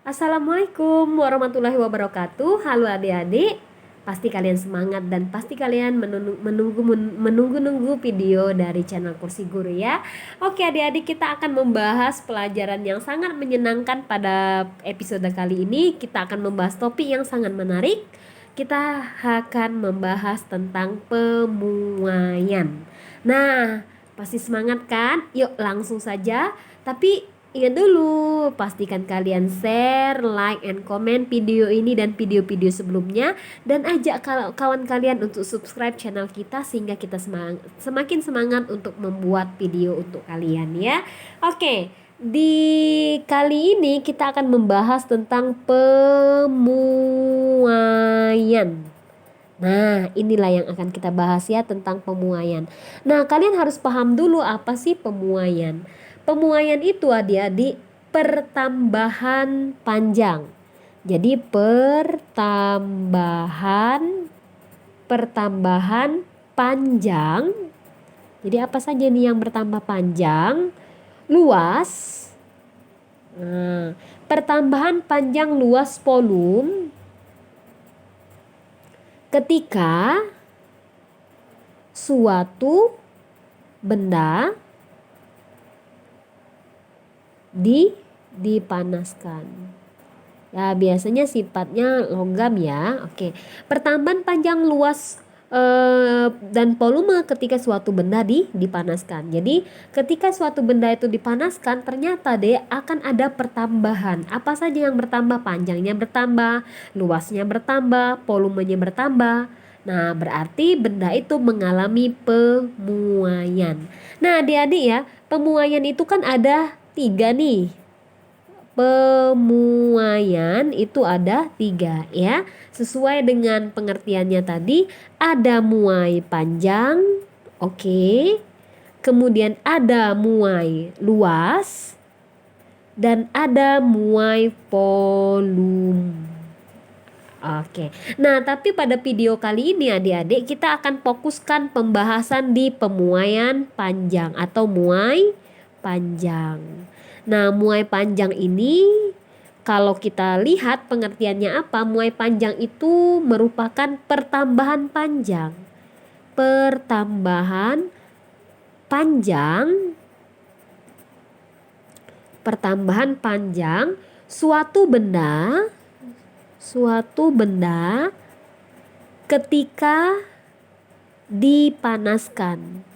Assalamualaikum warahmatullahi wabarakatuh. Halo adik-adik. Pasti kalian semangat dan pasti kalian menunggu video dari channel Kursi Guru ya. Oke adik-adik, kita akan membahas pelajaran yang sangat menyenangkan pada episode kali ini. Kita akan membahas topik yang sangat menarik. Kita akan membahas tentang pemuaian. Nah, pasti semangat kan? Yuk langsung saja. Tapi ingat dulu, pastikan kalian share, like, and comment video ini dan video-video sebelumnya. Dan ajak kawan kalian untuk subscribe channel kita sehingga kita semakin semangat untuk membuat video untuk kalian ya. Oke, di kali ini kita akan membahas tentang pemuaian. Nah, inilah yang akan kita bahas ya tentang pemuaian. Nah, kalian harus paham dulu apa sih pemuaian. Pemuaian itu adik-adik pertambahan panjang. Jadi pertambahan panjang. Jadi apa saja nih yang bertambah panjang? Luas. Nah, pertambahan panjang luas volume ketika suatu benda dipanaskan. Ya, biasanya sifatnya logam ya. Oke. Pertambahan panjang luas dan volume ketika suatu benda dipanaskan. Jadi, ketika suatu benda itu dipanaskan, ternyata akan ada pertambahan. Apa saja yang bertambah? Panjangnya bertambah, luasnya bertambah, volumenya bertambah. Nah, berarti benda itu mengalami pemuaian. Nah, adik-adik ya, pemuaian itu kan ada 3 nih. Pemuaian itu ada 3 ya. Sesuai dengan pengertiannya tadi, ada muai panjang, oke. Kemudian ada muai luas dan ada muai volume. Oke. Nah, tapi pada video kali ini adik-adik kita akan fokuskan pembahasan di pemuaian panjang atau muai panjang. Nah, muai panjang ini kalau kita lihat pengertiannya apa? Muai panjang itu merupakan pertambahan panjang. Pertambahan panjang suatu benda ketika dipanaskan.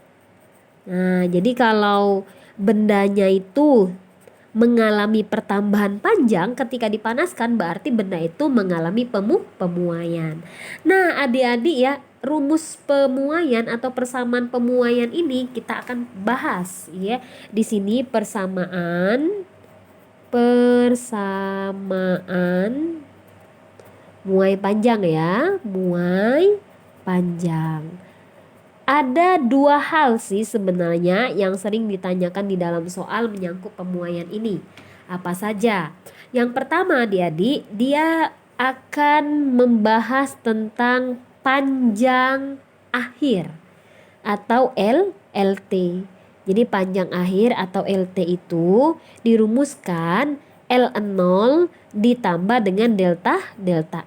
Nah, jadi kalau bendanya itu mengalami pertambahan panjang ketika dipanaskan, berarti benda itu mengalami pemuaian. Nah, adik-adik ya, rumus pemuaian atau persamaan pemuaian ini kita akan bahas ya. Di sini persamaan muai panjang ya, muai panjang. Ada 2 hal sih sebenarnya yang sering ditanyakan di dalam soal menyangkut pemuaian ini. Apa saja? Yang pertama adik-adik, dia akan membahas tentang panjang akhir atau LT. Jadi panjang akhir atau LT itu dirumuskan L0 ditambah dengan delta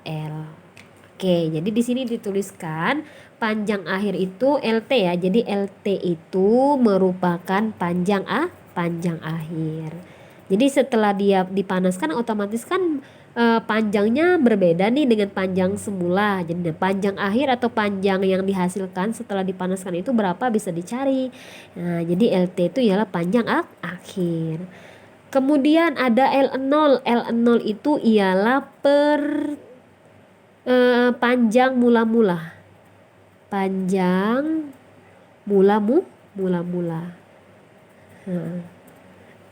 L. Oke, jadi di sini dituliskan panjang akhir itu LT ya. Jadi LT itu merupakan panjang akhir. Jadi setelah dia dipanaskan otomatis kan panjangnya berbeda nih dengan panjang semula. Jadi panjang akhir atau panjang yang dihasilkan setelah dipanaskan itu berapa bisa dicari. Nah, jadi LT itu ialah panjang akhir. Kemudian ada L0. L0 itu ialah panjang mula-mula. Panjang mula-mula.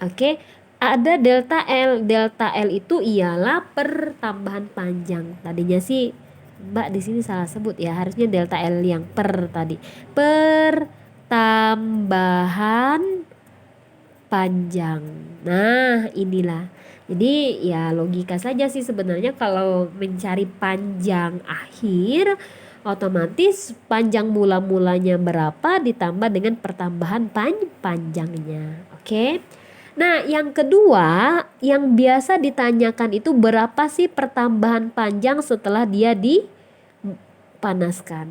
Oke, ada delta L. Delta L itu ialah pertambahan panjang. Tadinya sih Mbak di sini salah sebut ya, harusnya delta L yang per tadi. Pertambahan panjang. Nah, inilah. Jadi ya logika saja sih sebenarnya kalau mencari panjang akhir otomatis panjang mula-mulanya berapa ditambah dengan pertambahan panjangnya. Oke. Nah, yang kedua yang biasa ditanyakan itu berapa sih pertambahan panjang setelah dia dipanaskan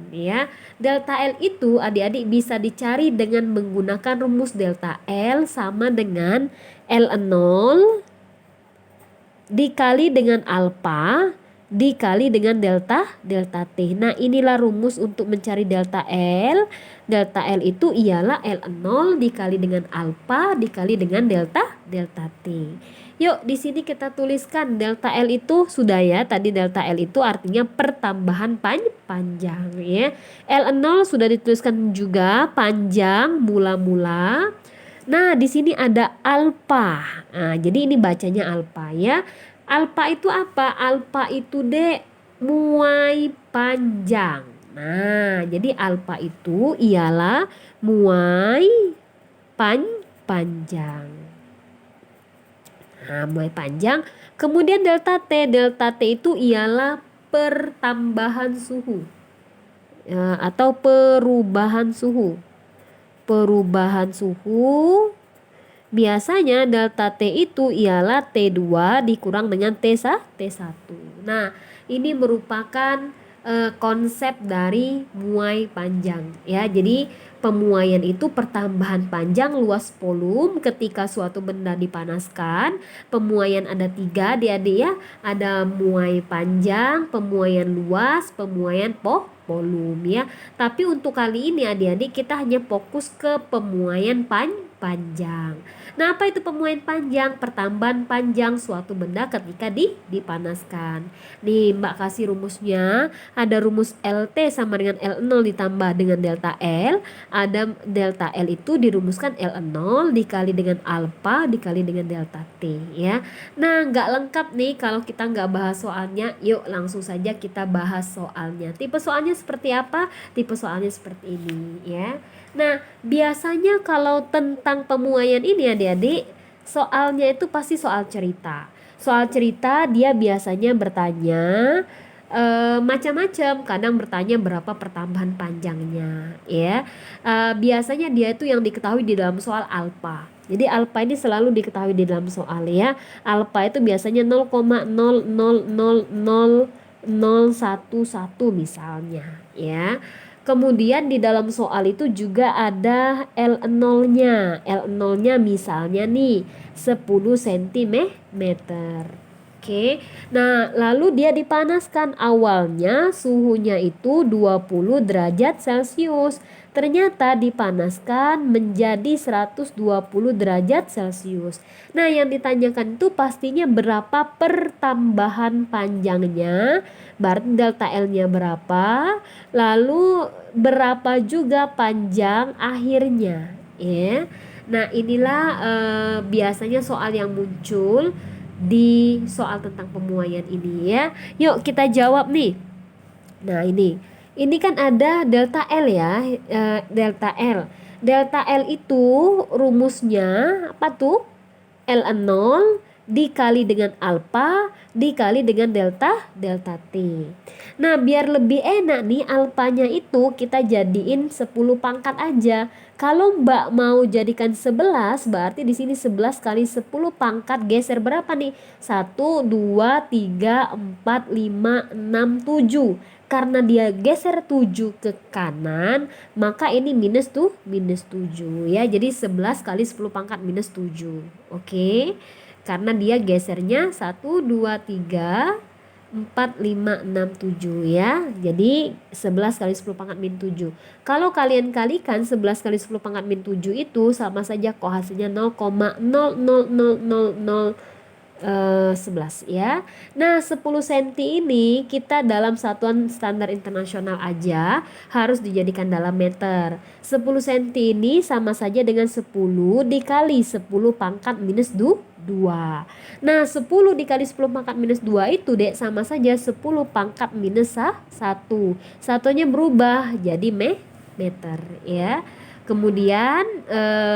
ya. Delta L itu adik-adik bisa dicari dengan menggunakan rumus delta L sama dengan L0 dikali dengan alfa dikali dengan delta T. Nah, inilah rumus untuk mencari delta L. Delta L itu ialah L0 dikali dengan alfa dikali dengan delta T. Yuk, di sini kita tuliskan delta L itu sudah ya. Tadi delta L itu artinya pertambahan panjang ya. L0 sudah dituliskan juga panjang mula-mula. Nah, di sini ada alfa. Nah, jadi ini bacanya alfa ya. Alfa itu apa? Alfa itu dek muai panjang. Nah, jadi alfa itu ialah muai panjang. Nah, muai panjang. Kemudian delta T. Delta T itu ialah pertambahan suhu ya, atau perubahan suhu. Perubahan suhu. Biasanya delta T itu ialah T2 dikurang dengan T1. Nah, ini merupakan konsep dari muai panjang ya. Jadi pemuaian itu pertambahan panjang luas volume ketika suatu benda dipanaskan. Pemuaian ada 3 adik-adik ya. Ada muai panjang, pemuaian luas, pemuaian volume ya. Tapi untuk kali ini adik-adik kita hanya fokus ke pemuaian panjang. Nah, apa itu pemuaian panjang? Pertambahan panjang suatu benda ketika dipanaskan. Nih, Mbak kasih rumusnya. Ada rumus LT sama dengan L0 ditambah dengan delta L. Ada delta L itu dirumuskan L0 dikali dengan alfa dikali dengan delta T ya. Nah, nggak lengkap nih kalau kita nggak bahas soalnya. Yuk langsung saja kita bahas soalnya. Tipe soalnya seperti apa? Tipe soalnya seperti ini ya. Nah, biasanya kalau tentang pemuaian ini adik-adik, soalnya itu pasti soal cerita. Soal cerita dia biasanya bertanya macam-macam, kadang bertanya berapa pertambahan panjangnya ya. Biasanya dia itu yang diketahui di dalam soal alfa. Jadi alfa ini selalu diketahui di dalam soal ya. Alfa itu biasanya 0,000011 misalnya ya. Kemudian di dalam soal itu juga ada L0-nya. L0-nya misalnya nih 10 cm. Oke. Nah, lalu dia dipanaskan. Awalnya suhunya itu 20 derajat Celcius. Ternyata dipanaskan menjadi 120 derajat Celcius. Nah, yang ditanyakan itu pastinya berapa pertambahan panjangnya, berarti delta L-nya berapa, lalu berapa juga panjang akhirnya ya. Nah, inilah biasanya soal yang muncul di soal tentang pemuaian ini ya. Yuk kita jawab nih. Nah, ini kan ada delta L ya, delta L. Delta L itu rumusnya apa tuh? L0 dikali dengan alfa dikali dengan delta T. Nah, biar lebih enak nih alfanya itu kita jadiin 10 pangkat aja. Kalau Mbak mau jadikan 11 berarti di sini 11 kali 10 pangkat geser berapa nih? 1 2 3 4 5 6 7. Karena dia geser 7 ke kanan, maka ini minus 7 ya. Jadi 11 kali 10 pangkat minus 7. Oke. Karena dia gesernya 1 2 3 4 5 6 7 ya. Jadi 11 kali 10 pangkat min 7. Kalau kalian kalikan 11 kali 10 pangkat min 7 itu sama saja kok hasilnya 0,0000011 ya. Nah, 10 cm ini kita dalam satuan standar internasional aja harus dijadikan dalam meter. 10 cm ini sama saja dengan 10 dikali 10 pangkat minus 2. Nah, 10 dikali 10 pangkat minus 2 itu dek sama saja 10 pangkat minus 1. Satunya berubah jadi meter ya. Kemudian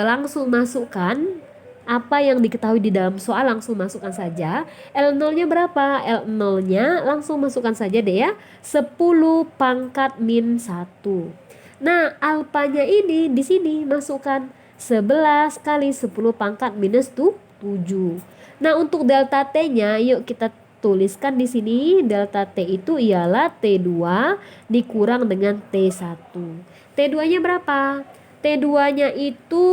langsung masukkan apa yang diketahui di dalam soal, langsung masukkan saja. L0-nya berapa? L0-nya langsung masukkan saja deh ya. 10 pangkat min 1. Nah, alfanya ini di sini masukkan 11 kali 10 pangkat minus 7. Nah, untuk delta T-nya yuk kita tuliskan di sini. Delta T itu ialah T2 dikurang dengan T1. T2-nya berapa? T2-nya itu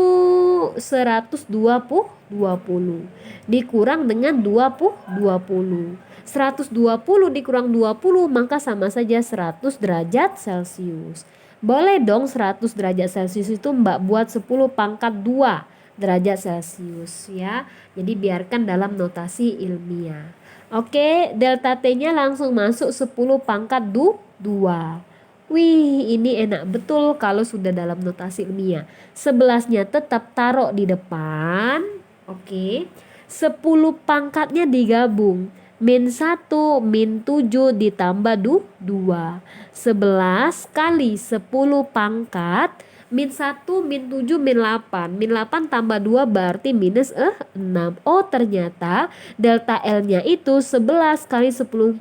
120 dikurang dengan 20. 120 dikurang 20 maka sama saja 100 derajat Celcius. Boleh dong 100 derajat Celcius itu Mbak buat 10 pangkat 2 derajat Celcius ya. Jadi biarkan dalam notasi ilmiah. Oke, delta T-nya langsung masuk 10 pangkat 2. Wih, ini enak betul kalau sudah dalam notasi ilmiah. 11-nya tetap taruh di depan. Oke. 10 pangkatnya digabung. Min 1, min 7 ditambah 2. 11 kali 10 pangkat. Min 1, min 7, min 8. Min 8 tambah 2 berarti minus 6. Oh, ternyata delta L-nya itu 11 kali 10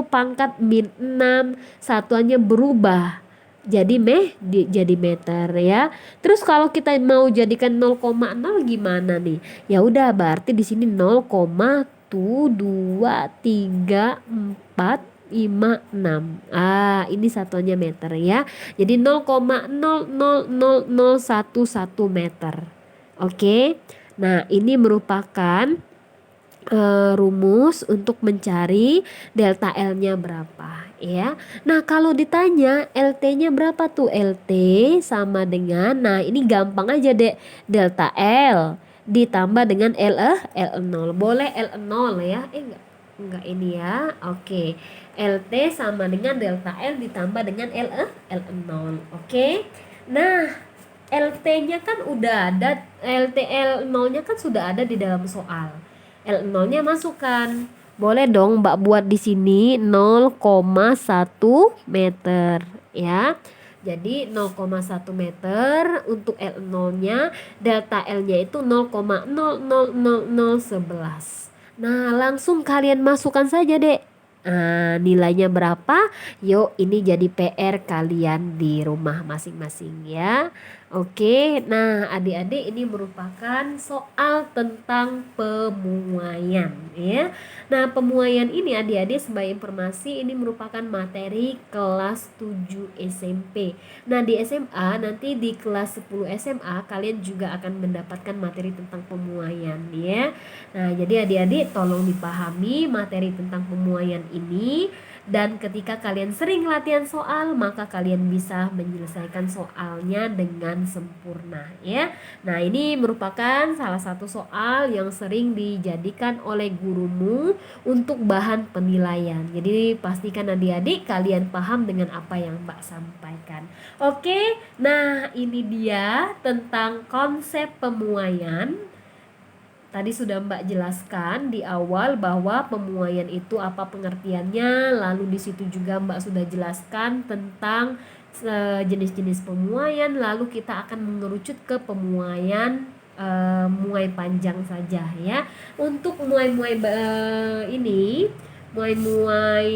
pangkat min 6, satuannya berubah jadi meter ya. Terus kalau kita mau jadikan 0,0 gimana nih? Ya udah berarti di sini 0,2, 3, 4, 5, 6. Ini satuannya meter ya. Jadi 0,000011 meter. Oke. Nah, ini merupakan rumus untuk mencari delta L-nya berapa ya. Nah, kalau ditanya LT-nya berapa tuh? LT sama dengan, nah ini gampang aja deh, delta L ditambah dengan L0. Boleh L0 ya. Enggak ini ya. Oke. LT sama dengan delta L ditambah dengan L0. Oke. Nah, LT-nya kan udah ada, LTL0-nya kan sudah ada di dalam soal. L0-nya masukkan. Boleh dong Mbak buat di sini 0,1 meter ya. Jadi 0,1 meter untuk L0-nya, delta L-nya itu 0,000011. Nah, langsung kalian masukkan saja deh. Nah, nilainya berapa? Yuk, ini jadi PR kalian di rumah masing-masing ya. Oke, nah adik-adik ini merupakan soal tentang pemuaian ya. Nah, pemuaian ini adik-adik sebagai informasi ini merupakan materi kelas 7 SMP. Nah, di SMA nanti di kelas 10 SMA kalian juga akan mendapatkan materi tentang pemuaian ya. Nah, jadi adik-adik tolong dipahami materi tentang pemuaian ini. Dan ketika kalian sering latihan soal, maka kalian bisa menyelesaikan soalnya dengan sempurna ya. Nah, ini merupakan salah satu soal yang sering dijadikan oleh gurumu untuk bahan penilaian. Jadi pastikan adik-adik kalian paham dengan apa yang Mbak sampaikan. Oke, nah ini dia tentang konsep pemuaian. Tadi sudah Mbak jelaskan di awal bahwa pemuaian itu apa pengertiannya, lalu di situ juga Mbak sudah jelaskan tentang jenis-jenis pemuaian, lalu kita akan mengerucut ke pemuaian muai panjang saja ya. Untuk muai-muai ini, muai-muai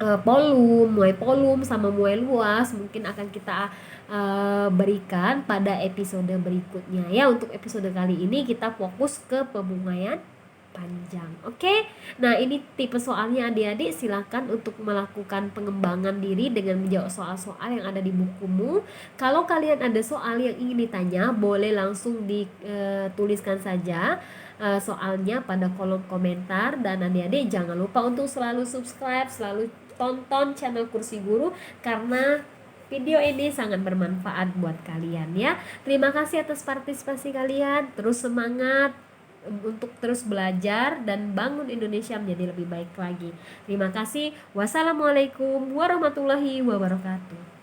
muai polum sama muai luas mungkin akan kita berikan pada episode berikutnya ya. Untuk episode kali ini kita fokus ke pemuaian panjang. Oke. Nah, ini tipe soalnya adik-adik, silakan untuk melakukan pengembangan diri dengan menjawab soal-soal yang ada di bukumu. Kalau kalian ada soal yang ingin ditanya, boleh langsung dituliskan saja soalnya pada kolom komentar. Dan adik-adik jangan lupa untuk selalu subscribe, selalu tonton channel Kursi Guru karena video ini sangat bermanfaat buat kalian ya. Terima kasih atas partisipasi kalian. Terus semangat untuk terus belajar dan bangun Indonesia menjadi lebih baik lagi. Terima kasih. Wassalamualaikum warahmatullahi wabarakatuh.